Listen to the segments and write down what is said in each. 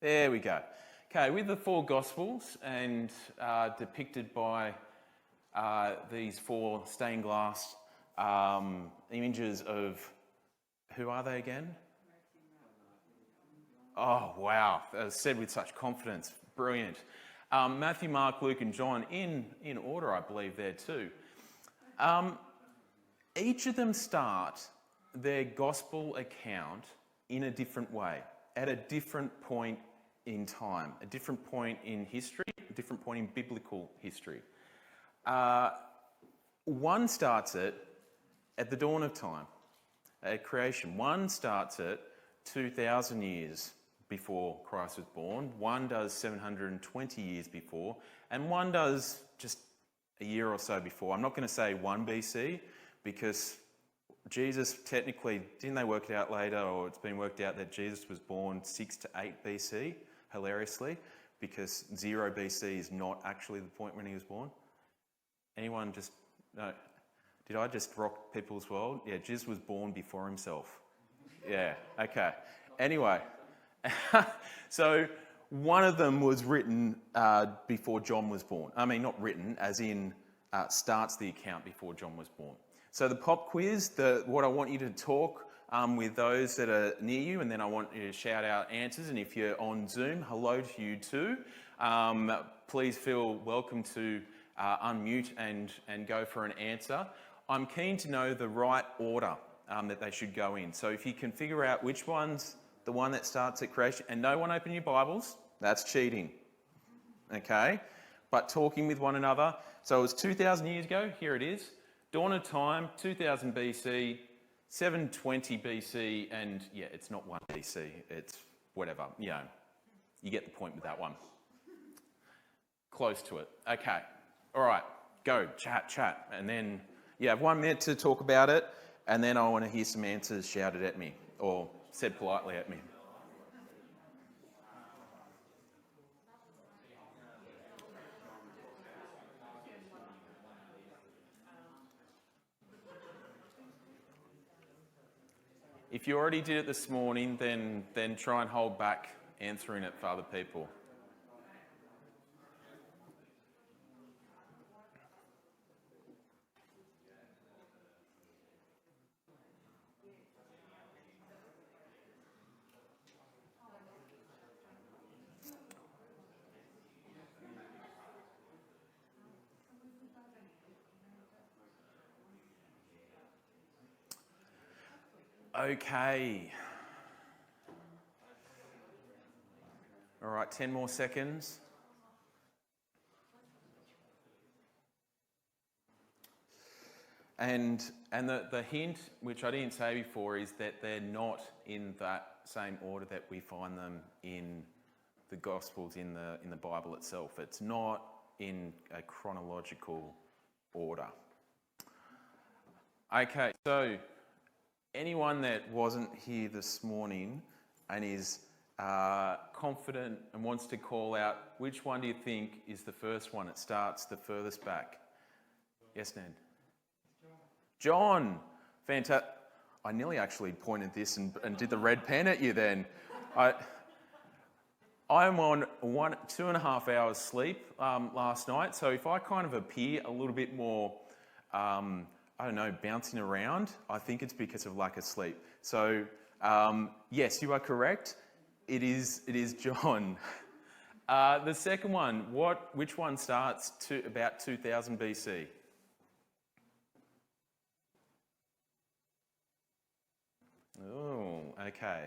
There we go. Okay, with the four Gospels and depicted by these four stained glass images of, who are they again? Oh, wow. As said with such confidence. Brilliant. Matthew, Mark, Luke and John in order, I believe, there too. Each of them start their gospel account in a different way, at a different point in time, a different point in history, a different point in biblical history. One starts it at the dawn of time, at creation. One starts it 2,000 years before Christ was born. One does 720 years before, and one does just a year or so before. I'm not going to say 1 BC because Jesus technically, didn't they work it out later, or it's been worked out that Jesus was born 6 to 8 BC, hilariously, because 0 BC is not actually the point when he was born. Anyone just, no, did I just rock people's world? Yeah, Jesus was born before himself. Yeah, okay. Anyway, so one of them was written before John was born. I mean, not written, as in starts the account before John was born. So the pop quiz, what I want you to talk with those that are near you, and then I want you to shout out answers. And if you're on Zoom, hello to you too. Please feel welcome to unmute and go for an answer. I'm keen to know the right order that they should go in. So if you can figure out which one's the one that starts at creation, and no one open your Bibles, that's cheating. Okay? But talking with one another. So it was 2,000 years ago, here it is. Dawn of time, 2000 BC, 720 BC, and yeah, it's not 1 BC, it's whatever, you know, you get the point with that one. Close to it. Okay, all right, go, chat, and then you have 1 minute to talk about it, and then I want to hear some answers shouted at me, or said politely at me. If you already did it this morning, then try and hold back answering it for other people. Okay. All right, 10 more seconds. And the hint, which I didn't say before, is that they're not in that same order that we find them in the Gospels in the Bible itself. It's not in a chronological order. Okay, so anyone that wasn't here this morning and is confident and wants to call out, which one do you think is the first one? It starts the furthest back. Yes, Ned? John. Fantastic. I nearly actually pointed this and did the red pen at you then. I'm on 2.5 hours sleep last night, so if I kind of appear a little bit more I don't know, bouncing around, I think it's because of lack of sleep. So, yes, you are correct. It is John. The second one, which one starts to about 2000 BC? Oh, okay.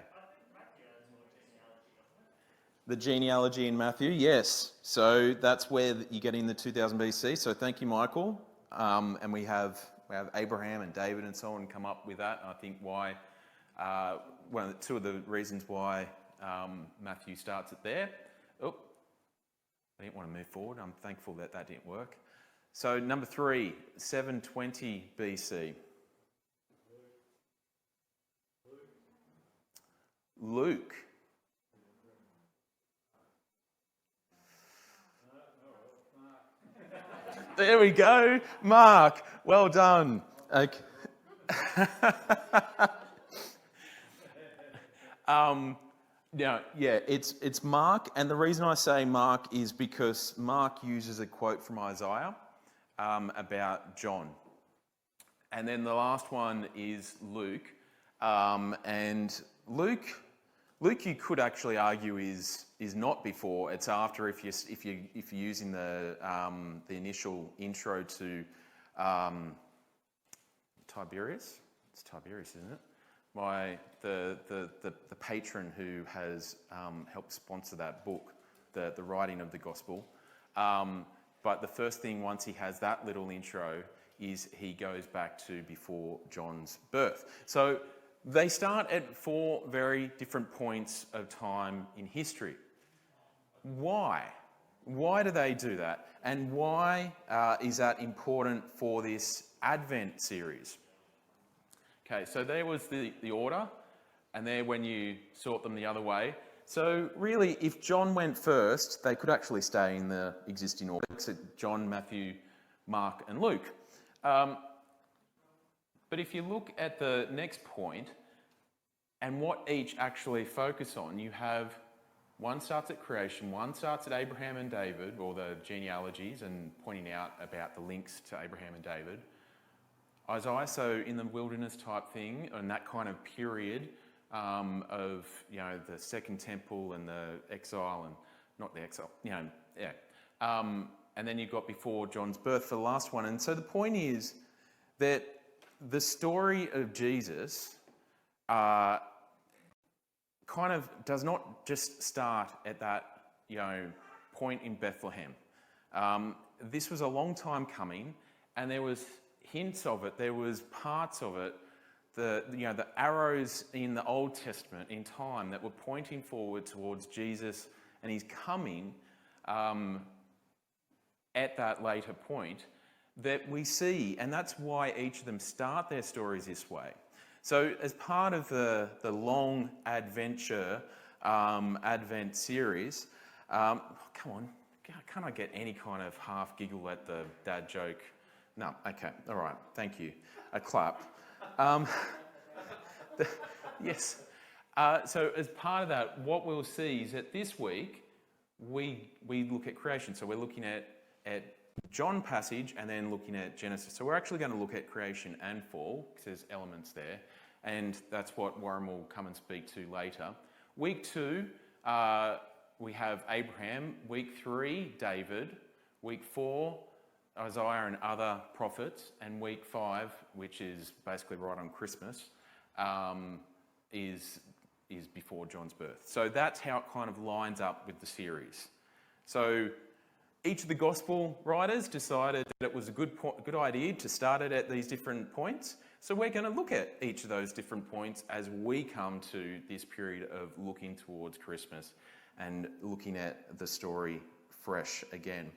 The genealogy in Matthew, yes. So that's where you get in the 2000 BC. So thank you, Michael. And we have Abraham and David and so on come up with that. And I think why, two of the reasons why Matthew starts it there. Oh, I didn't want to move forward. I'm thankful that didn't work. So number 3, 720 BC. Luke. There we go. Mark, well done. Okay. Now, yeah, it's Mark, and the reason I say Mark is because Mark uses a quote from Isaiah about John. And then the last one is Luke. And Luke you could actually argue is not before; it's after. If you're using the initial intro to Tiberius, it's Tiberius, isn't it? The patron who has helped sponsor that book, the writing of the gospel. But the first thing, once he has that little intro, is he goes back to before John's birth. So they start at 4 very different points of time in history. Why? Why do they do that? And why is that important for this Advent series? Okay, so there was the order, and there when you sort them the other way. So really, if John went first, they could actually stay in the existing order. So John, Matthew, Mark, and Luke. But if you look at the next point and what each actually focus on, you have one starts at creation, one starts at Abraham and David, or the genealogies and pointing out about the links to Abraham and David. Isaiah, so in the wilderness type thing, and that kind of period of, the Second Temple and the exile, and not the exile, and then you've got before John's birth for the last one. And so the point is that the story of Jesus kind of does not just start at that, point in Bethlehem. This was a long time coming, and there was hints of it, there was parts of it, the arrows in the Old Testament in time that were pointing forward towards Jesus and his coming at that later point that we see, and that's why each of them start their stories this way. So as part of the long adventure Advent series, come on, can't I get any kind of half giggle at the dad joke? No, okay, all right, thank you. A clap. Yes. So as part of that, what we'll see is that this week we look at creation. So we're looking at John passage and then looking at Genesis. So we're actually going to look at creation and fall, because there's elements there, and that's what Warren will come and speak to later. Week 2, we have Abraham. Week 3, David. Week 4, Isaiah and other prophets. And week 5, which is basically right on Christmas, is before John's birth. So that's how it kind of lines up with the series. So each of the gospel writers decided that it was a good idea to start it at these different points. So we're going to look at each of those different points as we come to this period of looking towards Christmas and looking at the story fresh again.